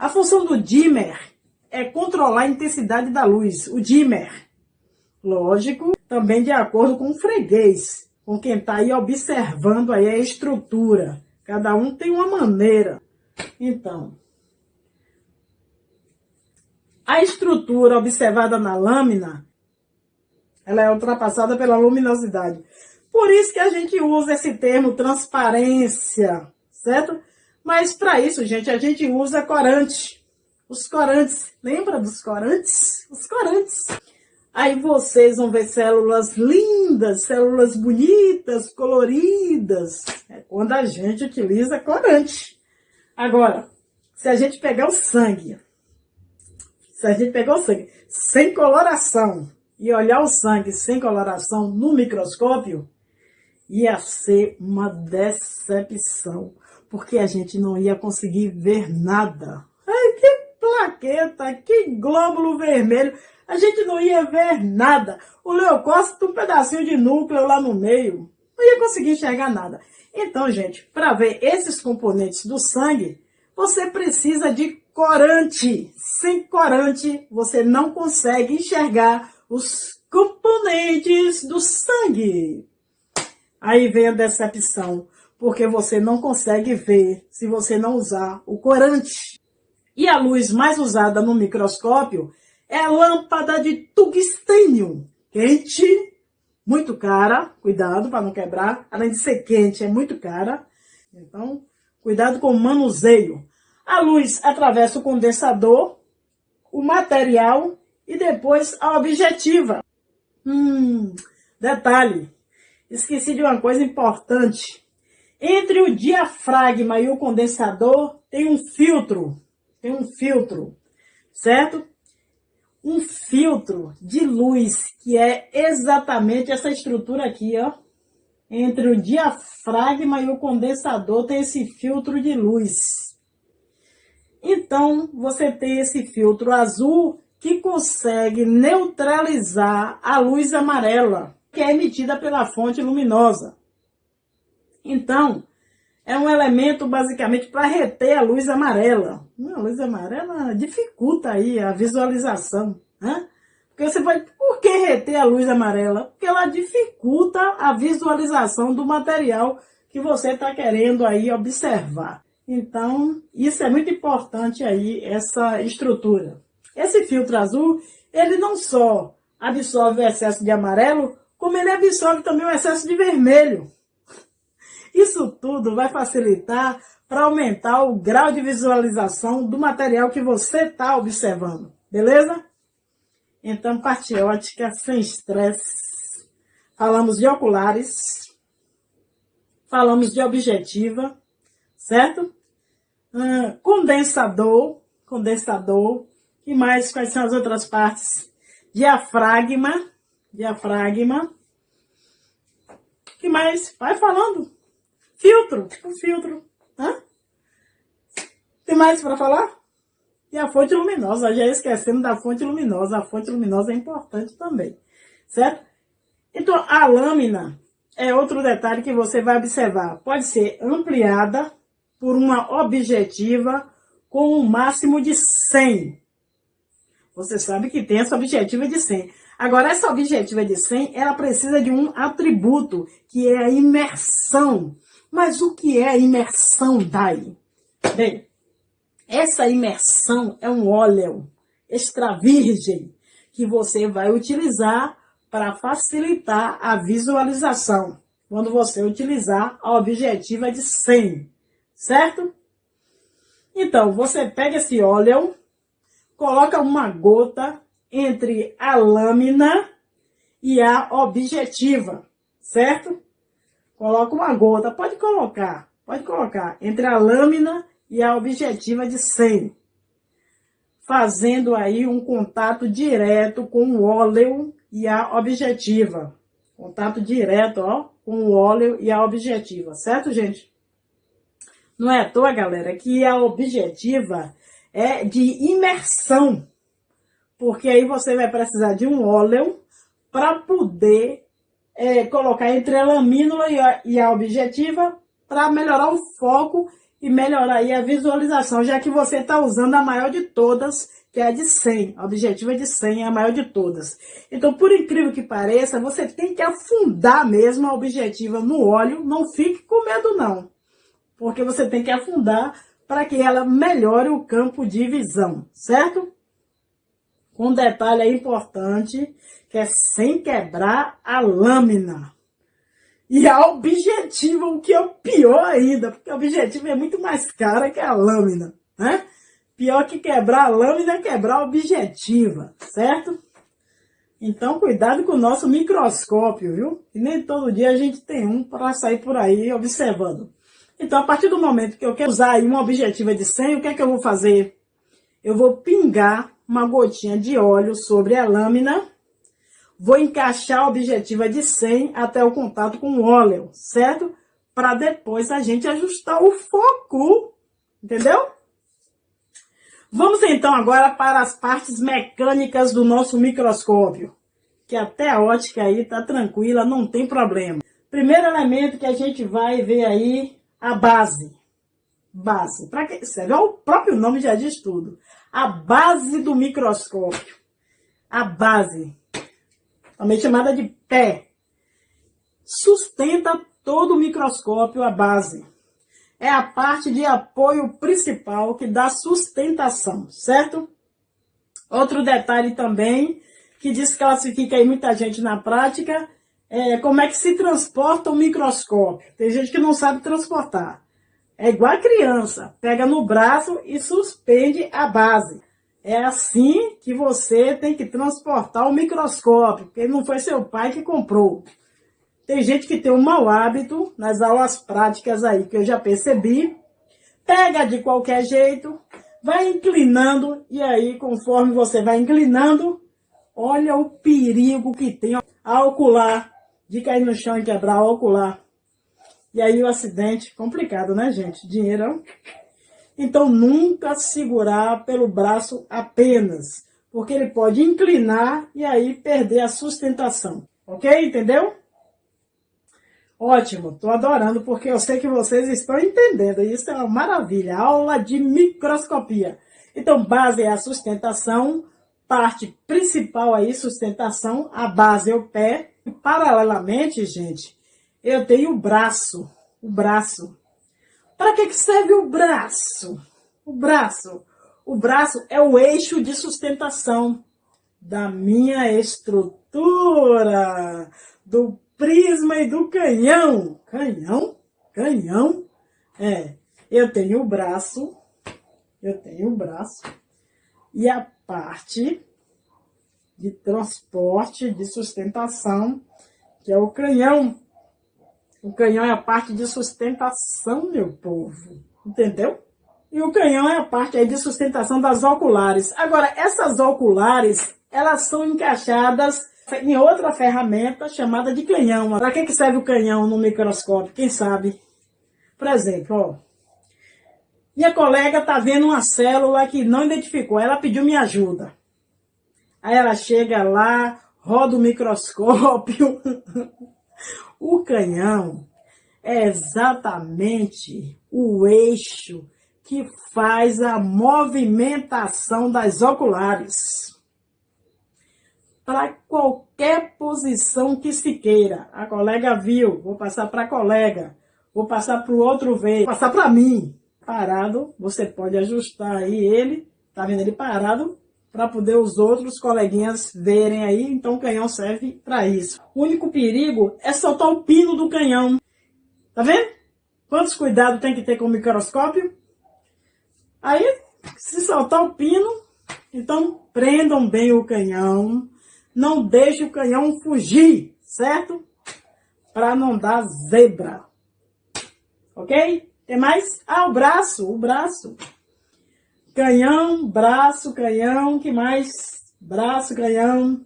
A função do dimmer é controlar a intensidade da luz, o dimmer. Lógico, também de acordo com o freguês, com quem está aí observando aí a estrutura. Cada um tem uma maneira. Então, a estrutura observada na lâmina, ela é ultrapassada pela luminosidade. Por isso que a gente usa esse termo transparência, certo? Mas para isso, gente, a gente usa corante. Os corantes, lembra dos corantes? Os corantes. Aí vocês vão ver células lindas, células bonitas, coloridas. É quando a gente utiliza corante. Agora, se a gente pegar o sangue, sem coloração e olhar o sangue sem coloração no microscópio, ia ser uma decepção, porque a gente não ia conseguir ver nada. Ai, que plaqueta, que glóbulo vermelho, a gente não ia ver nada. O leucócito, um pedacinho de núcleo lá no meio, não ia conseguir enxergar nada. Então, gente, para ver esses componentes do sangue, você precisa de corante. Sem corante, você não consegue enxergar os componentes do sangue. Aí vem a decepção, porque você não consegue ver se você não usar o corante. E a luz mais usada no microscópio é a lâmpada de tungstênio, quente, muito cara, cuidado para não quebrar, além de ser quente, é muito cara, então cuidado com o manuseio. A luz atravessa o condensador, o material e depois a objetiva. Detalhe, esqueci de uma coisa importante. Entre o diafragma e o condensador tem um filtro, certo? Um filtro de luz, que é exatamente essa estrutura aqui, ó. Entre o diafragma e o condensador tem esse filtro de luz. Então, você tem esse filtro azul que consegue neutralizar a luz amarela, que é emitida pela fonte luminosa. Então, é um elemento basicamente para reter a luz amarela. A luz amarela dificulta aí a visualização, né? Porque você vai, por que reter a luz amarela? Porque ela dificulta a visualização do material que você está querendo aí observar. Então, isso é muito importante aí, essa estrutura. Esse filtro azul, ele não só absorve o excesso de amarelo, como ele absorve também o excesso de vermelho. Isso tudo vai facilitar para aumentar o grau de visualização do material que você está observando, beleza? Então, parte ótica, sem estresse. Falamos de oculares, falamos de objetiva, certo? Condensador. E mais, quais são as outras partes? Diafragma. Que mais? Vai falando. Filtro. Tem mais para falar? E a fonte luminosa, já esquecendo da fonte luminosa. A fonte luminosa é importante também, certo? Então, a lâmina é outro detalhe que você vai observar. Pode ser ampliada por uma objetiva com um máximo de 100. Você sabe que tem essa objetiva de 100. Agora, essa objetiva de 100, ela precisa de um atributo, que é a imersão. Mas o que é a imersão daí? Bem, essa imersão é um óleo extra virgem que você vai utilizar para facilitar a visualização, quando você utilizar a objetiva de 100, certo? Então, você pega esse óleo, coloca uma gota entre a lâmina e a objetiva, certo? Coloca uma gota, pode colocar entre a lâmina e a objetiva de 100, fazendo aí um contato direto com o óleo e a objetiva. Contato direto, ó, com o óleo e a objetiva, certo, gente? Não é à toa, galera, que a objetiva é de imersão, porque aí você vai precisar de um óleo para poder colocar entre a lamínula e a objetiva para melhorar o foco e melhorar aí a visualização, já que você está usando a maior de todas, que é a de 100. A objetiva é de 100, é a maior de todas. Então, por incrível que pareça, você tem que afundar mesmo a objetiva no óleo. Não fique com medo, não. Porque você tem que afundar para que ela melhore o campo de visão, certo? Um detalhe aí importante, que é sem quebrar a lâmina. E a objetiva, o que é o pior ainda, porque a objetiva é muito mais cara que a lâmina, né? Pior que quebrar a lâmina é quebrar a objetiva, certo? Então, cuidado com o nosso microscópio, viu? E nem todo dia a gente tem um para sair por aí observando. Então, a partir do momento que eu quero usar aí uma objetiva de 100, o que é que eu vou fazer? Eu vou pingar uma gotinha de óleo sobre a lâmina, vou encaixar a objetiva de 100 até o contato com o óleo, certo? Para depois a gente ajustar o foco, entendeu? Vamos então agora para as partes mecânicas do nosso microscópio, que até a ótica aí tá tranquila, não tem problema. Primeiro elemento que a gente vai ver aí, a base. Base, para que serve? O próprio nome já diz tudo. A base do microscópio. A base, também chamada de pé, sustenta todo o microscópio, a base. É a parte de apoio principal que dá sustentação, certo? Outro detalhe também, que desclassifica aí muita gente na prática, é como é que se transporta o microscópio. Tem gente que não sabe transportar. É igual a criança, pega no braço e suspende a base. É assim que você tem que transportar o microscópio, porque não foi seu pai que comprou. Tem gente que tem um mau hábito nas aulas práticas aí, que eu já percebi. Pega de qualquer jeito, vai inclinando, e aí, conforme você vai inclinando, olha o perigo que tem a ocular, de cair no chão e quebrar a ocular. E aí o acidente, complicado, né, gente? Dinheiro. Então, nunca segurar pelo braço apenas, porque ele pode inclinar e aí perder a sustentação. Ok? Entendeu? Ótimo, tô adorando, porque eu sei que vocês estão entendendo. Isso é uma maravilha, aula de microscopia. Então, base é a sustentação, parte principal aí, sustentação, a base é o pé. E, paralelamente, gente, eu tenho o braço. O braço. Para que serve o braço? O braço. O braço é o eixo de sustentação da minha estrutura, do prisma e do canhão. Canhão? Canhão? É. Eu tenho o braço. E a parte de transporte, de sustentação, que é o canhão. O canhão é a parte de sustentação, meu povo. Entendeu? E o canhão é a parte aí de sustentação das oculares. Agora, essas oculares, elas são encaixadas em outra ferramenta chamada de canhão. Para que serve o canhão no microscópio? Quem sabe? Por exemplo, ó. Minha colega está vendo uma célula que não identificou. Ela pediu minha ajuda. Aí ela chega lá, roda o microscópio. O canhão é exatamente o eixo que faz a movimentação das oculares. Para qualquer posição que se queira. A colega viu, vou passar para a colega, vou passar para o outro ver, vou passar para mim. Parado, você pode ajustar aí ele, tá vendo ele parado, para poder os outros coleguinhas verem aí, então o canhão serve para isso. O único perigo é soltar o pino do canhão. Tá vendo? Quantos cuidados tem que ter com o microscópio? Aí, se soltar o pino, então prendam bem o canhão, não deixe o canhão fugir, certo? Para não dar zebra. Ok? Tem mais? Ah, o braço. Canhão, braço, canhão, que mais? Braço, canhão.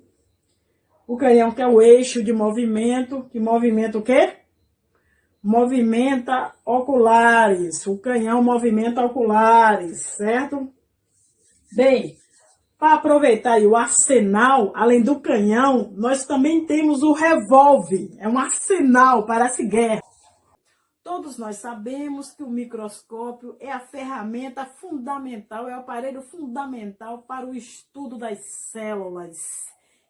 O canhão que é o eixo de movimento, que movimenta o quê? Movimenta oculares. O canhão movimenta oculares, certo? Bem, para aproveitar aí o arsenal, além do canhão, nós também temos o revólver. É um arsenal, parece guerra. Todos nós sabemos que o microscópio é a ferramenta fundamental, é o aparelho fundamental para o estudo das células.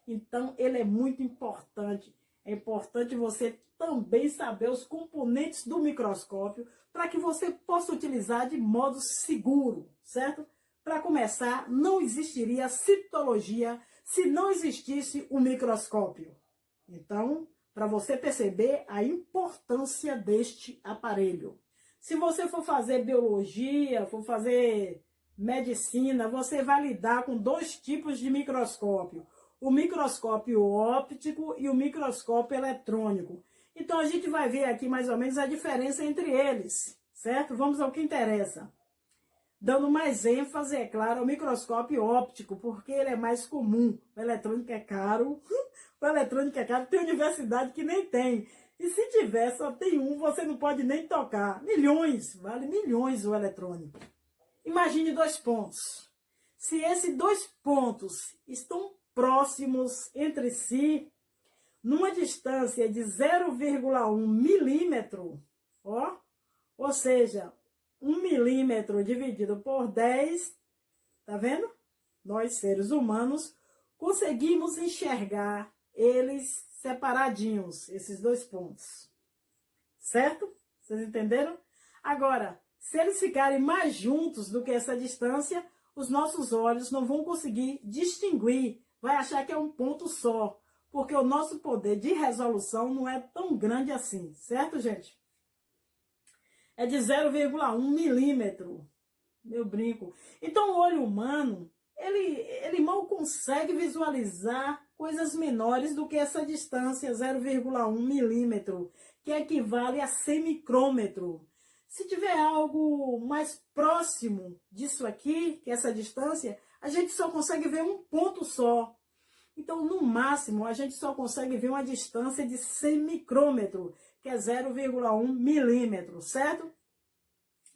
Então, ele é muito importante. É importante você também saber os componentes do microscópio para que você possa utilizar de modo seguro, certo? Para começar, não existiria citologia se não existisse o microscópio. Então, para você perceber a importância deste aparelho. Se você for fazer biologia, for fazer medicina, você vai lidar com dois tipos de microscópio. O microscópio óptico e o microscópio eletrônico. Então, a gente vai ver aqui mais ou menos a diferença entre eles, certo? Vamos ao que interessa. Dando mais ênfase, é claro, ao microscópio óptico, porque ele é mais comum. O eletrônico é caro. O eletrônico é caro, tem universidade que nem tem. E se tiver, só tem um, você não pode nem tocar. Milhões, vale milhões o eletrônico. Imagine dois pontos. Se esses dois pontos estão próximos entre si, numa distância de 0,1 milímetro, ó, ou seja, 1 milímetro dividido por 10, tá vendo? Nós, seres humanos, conseguimos enxergar eles separadinhos, esses dois pontos. Certo? Vocês entenderam? Agora, se eles ficarem mais juntos do que essa distância, os nossos olhos não vão conseguir distinguir, vai achar que é um ponto só, porque o nosso poder de resolução não é tão grande assim, certo, gente? É de 0,1 milímetro, meu brinco. Então, o olho humano, ele mal consegue visualizar coisas menores do que essa distância, 0,1 milímetro, que equivale a 100 micrômetro. Se tiver algo mais próximo disso aqui, que essa distância, a gente só consegue ver um ponto só. Então, no máximo, a gente só consegue ver uma distância de 100 micrômetro, que é 0,1 milímetro, certo?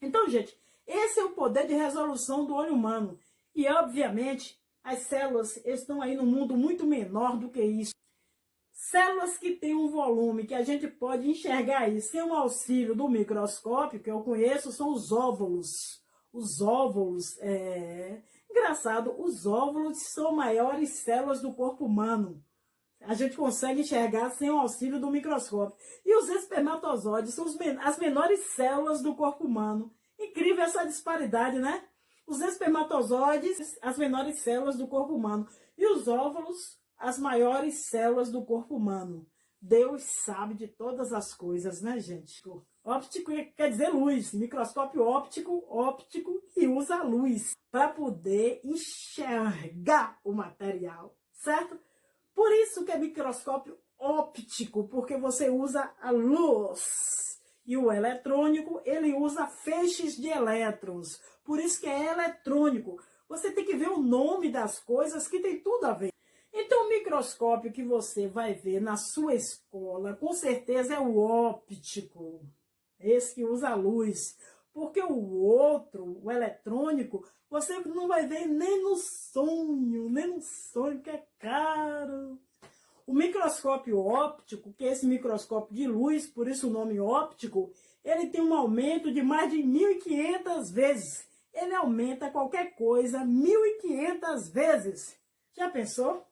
Então, gente, esse é o poder de resolução do olho humano. E, obviamente, as células estão aí num mundo muito menor do que isso. Células que têm um volume que a gente pode enxergar aí sem o auxílio do microscópio, que eu conheço, são os óvulos. Os óvulos, engraçado, os óvulos são maiores células do corpo humano. A gente consegue enxergar sem o auxílio do microscópio. E os espermatozoides são as menores células do corpo humano. Incrível essa disparidade, né? Os espermatozoides, as menores células do corpo humano. E os óvulos, as maiores células do corpo humano. Deus sabe de todas as coisas, né, gente? Óptico quer dizer luz. Microscópio óptico, óptico que usa luz para poder enxergar o material, certo? Por isso que é microscópio óptico, porque você usa a luz. E o eletrônico, ele usa feixes de elétrons. Por isso que é eletrônico. Você tem que ver o nome das coisas que tem tudo a ver. Então, o microscópio que você vai ver na sua escola, com certeza é o óptico. Esse que usa a luz. Porque o outro, o eletrônico, você não vai ver nem no sonho, que é caro. O microscópio óptico, que é esse microscópio de luz, por isso o nome óptico, ele tem um aumento de mais de 1.500 vezes. Ele aumenta qualquer coisa 1.500 vezes. Já pensou?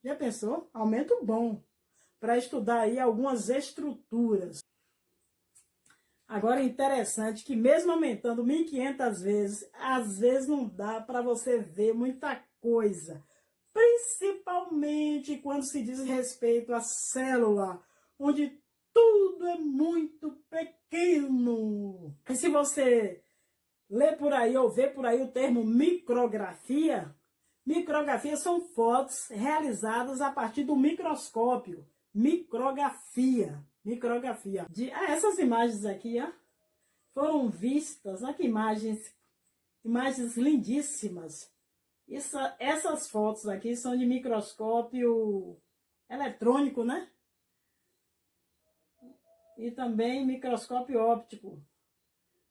Já pensou? Aumento bom para estudar aí algumas estruturas. Agora é interessante que mesmo aumentando 1.500 vezes, às vezes não dá para você ver muita coisa. Principalmente quando se diz respeito à célula, onde tudo é muito pequeno. E se você lê por aí ou vê por aí o termo micrografia, micrografia são fotos realizadas a partir do microscópio. Micrografia. Essas imagens aqui, ó, foram vistas. Olha que imagens lindíssimas. Essas fotos aqui são de microscópio eletrônico, né? E também microscópio óptico.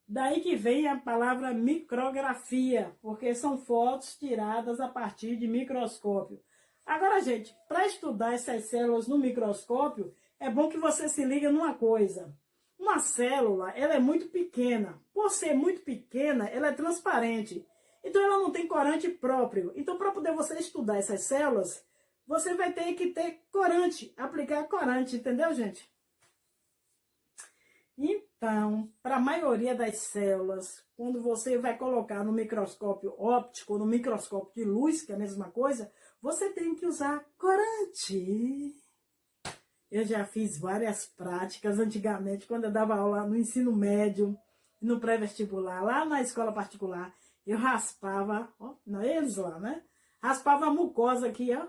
Daí que vem a palavra micrografia, porque são fotos tiradas a partir de microscópio. Agora, gente, para estudar essas células no microscópio, é bom que você se ligue numa coisa. Uma célula, ela é muito pequena. Por ser muito pequena, ela é transparente. Então, ela não tem corante próprio. Então, para poder você estudar essas células, você vai ter que ter corante, aplicar corante, entendeu, gente? Então, para a maioria das células, quando você vai colocar no microscópio óptico, no microscópio de luz, que é a mesma coisa, você tem que usar corante. Eu já fiz várias práticas antigamente, quando eu dava aula no ensino médio, no pré-vestibular, lá na escola particular, eu raspava, ó, não, eles lá, né? Raspava a mucosa aqui, ó.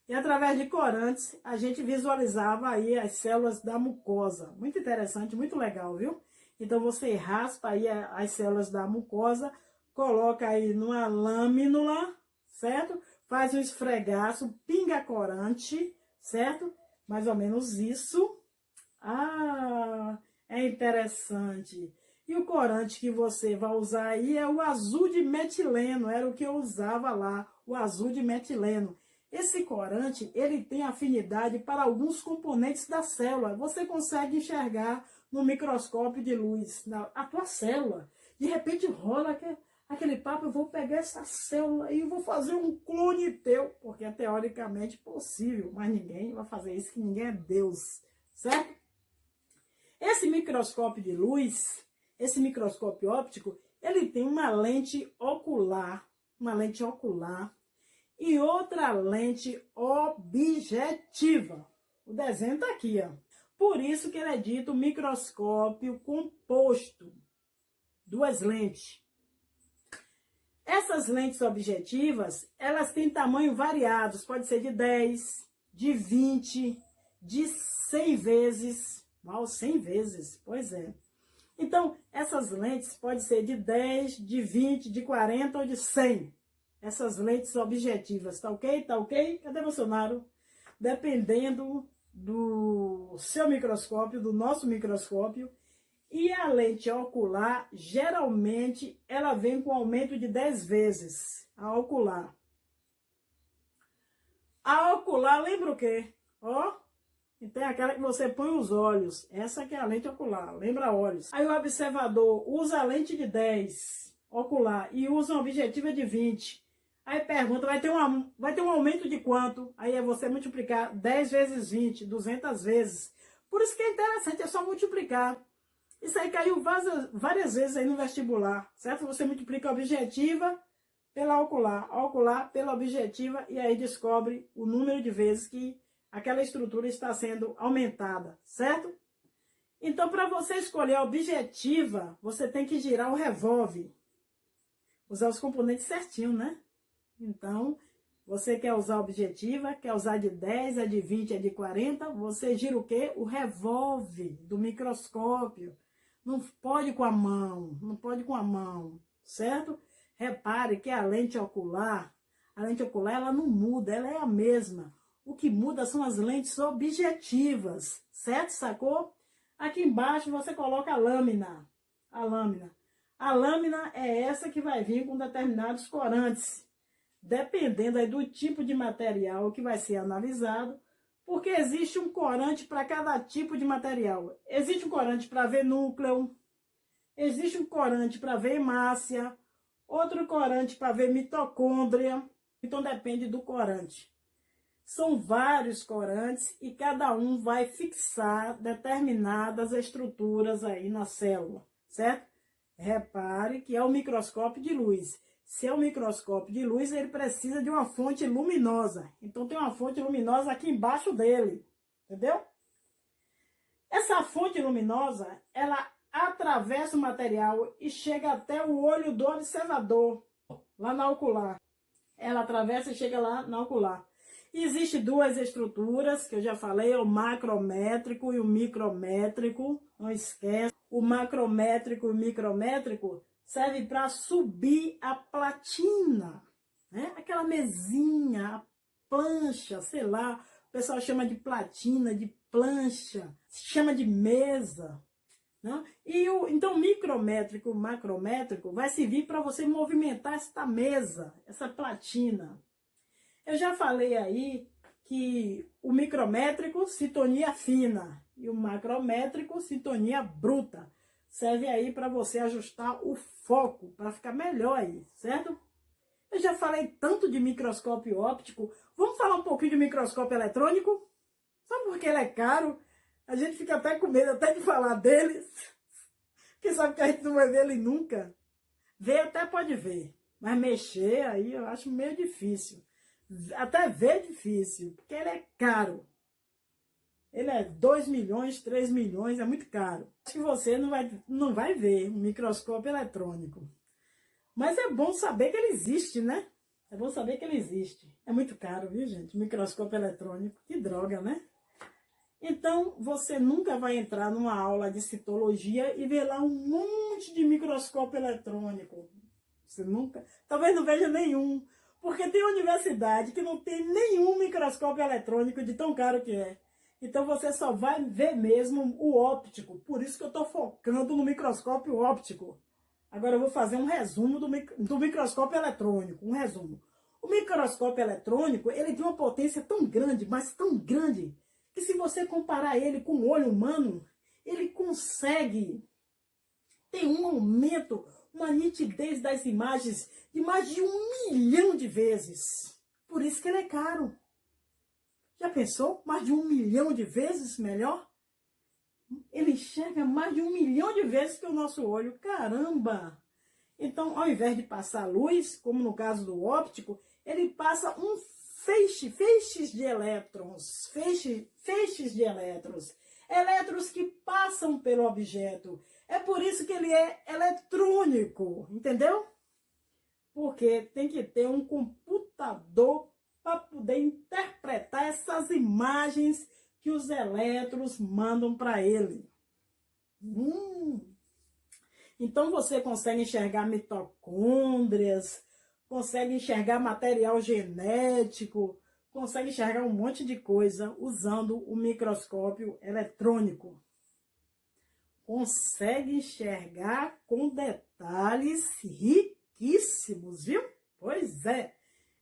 E através de corantes, a gente visualizava aí as células da mucosa. Muito interessante, muito legal, viu? Então, você raspa aí as células da mucosa, coloca aí numa lâmina, certo? Faz um esfregaço, pinga corante, certo? Mais ou menos isso. Ah, é interessante. E o corante que você vai usar aí é o azul de metileno, era o que eu usava lá, o azul de metileno. Esse corante, ele tem afinidade para alguns componentes da célula. Você consegue enxergar no microscópio de luz a tua célula. De repente rola aquele papo, eu vou pegar essa célula e vou fazer um clone teu, porque é teoricamente possível, mas ninguém vai fazer isso, que ninguém é Deus, certo? Esse microscópio de luz, esse microscópio óptico, ele tem uma lente ocular e outra lente objetiva. O desenho está aqui, ó. Por isso que ele é dito microscópio composto. Duas lentes. Essas lentes objetivas, elas têm tamanho variados. Pode ser de 10, de 20, de 100 vezes. Mal 100 vezes, pois é. Então, essas lentes podem ser de 10, de 20, de 40 ou de 100. Essas lentes objetivas, tá ok? Tá ok? Cadê Bolsonaro? Dependendo do seu microscópio, do nosso microscópio. E a lente ocular, geralmente, ela vem com aumento de 10 vezes. A ocular. A ocular lembra o quê? Ó, e tem aquela que você põe os olhos. Essa que é a lente ocular, lembra olhos. Aí o observador usa a lente de 10 ocular e usa uma objetiva de 20. Aí pergunta, vai ter um aumento de quanto? Aí é você multiplicar 10 vezes 20, 200 vezes. Por isso que é interessante, é só multiplicar. Isso aí caiu várias vezes aí no vestibular, certo? Você multiplica a objetiva pela ocular, a ocular pela objetiva, e aí descobre o número de vezes que aquela estrutura está sendo aumentada, certo? Então, para você escolher a objetiva, você tem que girar o revólver. Usar os componentes certinho, né? Então, você quer usar a objetiva, quer usar de 10, é de 20, é de 40, você gira o quê? O revólver do microscópio. Não pode com a mão, não pode com a mão, certo? Repare que a lente ocular ela não muda, ela é a mesma. O que muda são as lentes objetivas, certo? Sacou? Aqui embaixo você coloca a lâmina. A lâmina. A lâmina é essa que vai vir com determinados corantes, dependendo aí do tipo de material que vai ser analisado, porque existe um corante para cada tipo de material. Existe um corante para ver núcleo, existe um corante para ver hemácia, outro corante para ver mitocôndria. Então depende do corante. São vários corantes e cada um vai fixar determinadas estruturas aí na célula, certo? Repare que é o microscópio de luz. Se é um microscópio de luz, ele precisa de uma fonte luminosa. Então tem uma fonte luminosa aqui embaixo dele, entendeu? Essa fonte luminosa, ela atravessa o material e chega até o olho do observador, lá na ocular. Ela atravessa e chega lá na ocular. Existem duas estruturas, que eu já falei, o macrométrico e o micrométrico. Não esquece. O macrométrico e o micrométrico serve para subir a platina, né? Aquela mesinha, a plancha, sei lá, o pessoal chama de platina, de plancha, chama de mesa, né? Então, micrométrico, macrométrico vai servir para você movimentar esta mesa, essa platina. Eu já falei aí que o micrométrico, sintonia fina, E o macrométrico, sintonia bruta. Serve aí para você ajustar o foco, para ficar melhor aí, certo? Eu já falei tanto de microscópio óptico. Vamos falar um pouquinho de microscópio eletrônico? Só porque ele é caro, a gente fica até com medo até de falar deles. Quem sabe que a gente não vai ver ele nunca. Ver até pode ver, mas mexer aí eu acho meio difícil. Até ver é difícil, porque ele é caro. Ele é 2 milhões, 3 milhões, é muito caro. Acho que você não vai ver um microscópio eletrônico. Mas é bom saber que ele existe, né? É bom saber que ele existe. É muito caro, viu, gente? Microscópio eletrônico. Que droga, né? Então, você nunca vai entrar numa aula de citologia e ver lá um monte de microscópio eletrônico. Você nunca... Talvez não veja nenhum. Porque tem universidade que não tem nenhum microscópio eletrônico de tão caro que é. Então, você só vai ver mesmo o óptico. Por isso que eu estou focando no microscópio óptico. Agora eu vou fazer um resumo do microscópio eletrônico. Um resumo. O microscópio eletrônico, ele tem uma potência tão grande, mas tão grande, que se você comparar ele com o olho humano, ele consegue ter um aumento, uma nitidez das imagens de mais de 1 milhão de vezes. Por isso que ele é caro. Já pensou? Mais de 1 milhão de vezes melhor? Ele enxerga mais de 1 milhão de vezes que o nosso olho. Caramba! Então, ao invés de passar luz, como no caso do óptico, ele passa um feixes de elétrons, feixes de elétrons, elétrons que passam pelo objeto. É por isso que ele é eletrônico, entendeu? Porque tem que ter um computador para poder interpretar essas imagens que os elétrons mandam para ele. Então você consegue enxergar mitocôndrias, consegue enxergar material genético, consegue enxergar um monte de coisa usando o microscópio eletrônico. Consegue enxergar com detalhes riquíssimos, viu? Pois é.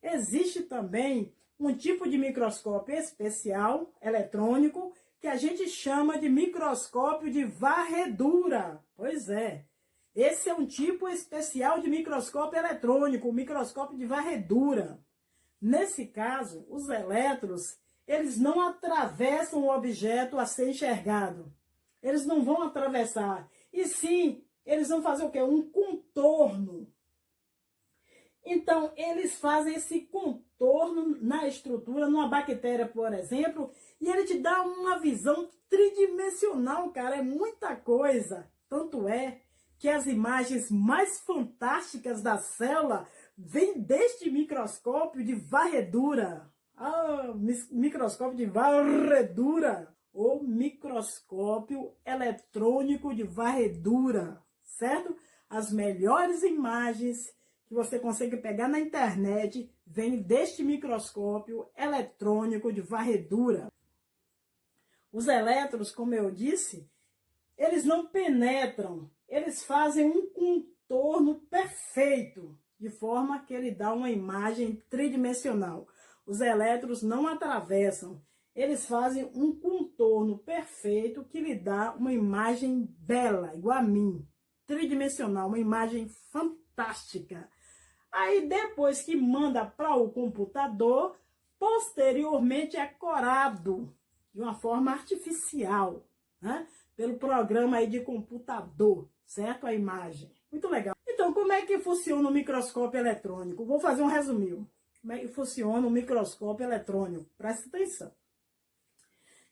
Existe também um tipo de microscópio especial, eletrônico, que a gente chama de microscópio de varredura. Pois é. Esse é um tipo especial de microscópio eletrônico, o microscópio de varredura. Nesse caso, os elétrons, eles não atravessam o objeto a ser enxergado. Eles não vão atravessar. E sim, eles vão fazer o quê? Um contorno. Então, eles fazem esse contorno na estrutura, numa bactéria, por exemplo, e ele te dá uma visão tridimensional, cara. É muita coisa. Tanto é que as imagens mais fantásticas da célula vêm deste microscópio de varredura. Ah, microscópio de varredura. Ou microscópio eletrônico de varredura, certo? As melhores imagens que você consegue pegar na internet vêm deste microscópio eletrônico de varredura. Os elétrons, como eu disse, eles não penetram, eles fazem um contorno perfeito, de forma que ele dá uma imagem tridimensional. Os elétrons não atravessam, eles fazem um contorno perfeito que lhe dá uma imagem bela, igual a mim, tridimensional, uma imagem fantástica. Aí depois que manda para o computador, posteriormente é corado de uma forma artificial, né? Pelo programa aí de computador, certo? A imagem. Muito legal. Então, como é que funciona o microscópio eletrônico? Vou fazer um resuminho. Como é que funciona o microscópio eletrônico? Presta atenção.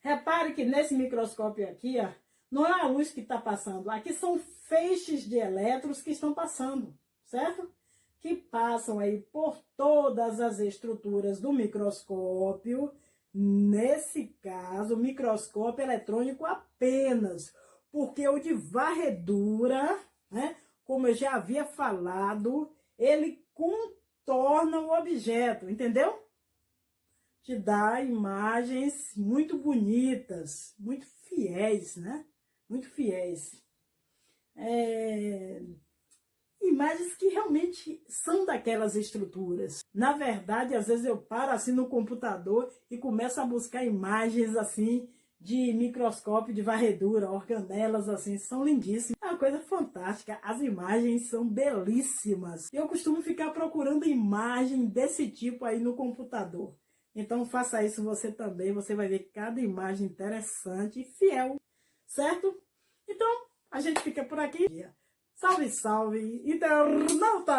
Repare que nesse microscópio aqui, ó, não é a luz que está passando. Aqui são feixes de elétrons que estão passando, certo? Que passam aí por todas as estruturas do microscópio. Nesse caso, microscópio eletrônico apenas, porque o de varredura, né, como eu já havia falado, ele contorna o objeto, entendeu? Te dá imagens muito bonitas, muito fiéis, né? Muito fiéis. Imagens que realmente são daquelas estruturas. Na verdade, às vezes eu paro assim no computador e começo a buscar imagens assim de microscópio, de varredura, organelas, assim, são lindíssimas. É uma coisa fantástica, as imagens são belíssimas. Eu costumo ficar procurando imagem desse tipo aí no computador. Então faça isso você também, você vai ver cada imagem interessante e fiel, certo? Então, a gente fica por aqui. Salve, salve, internauta!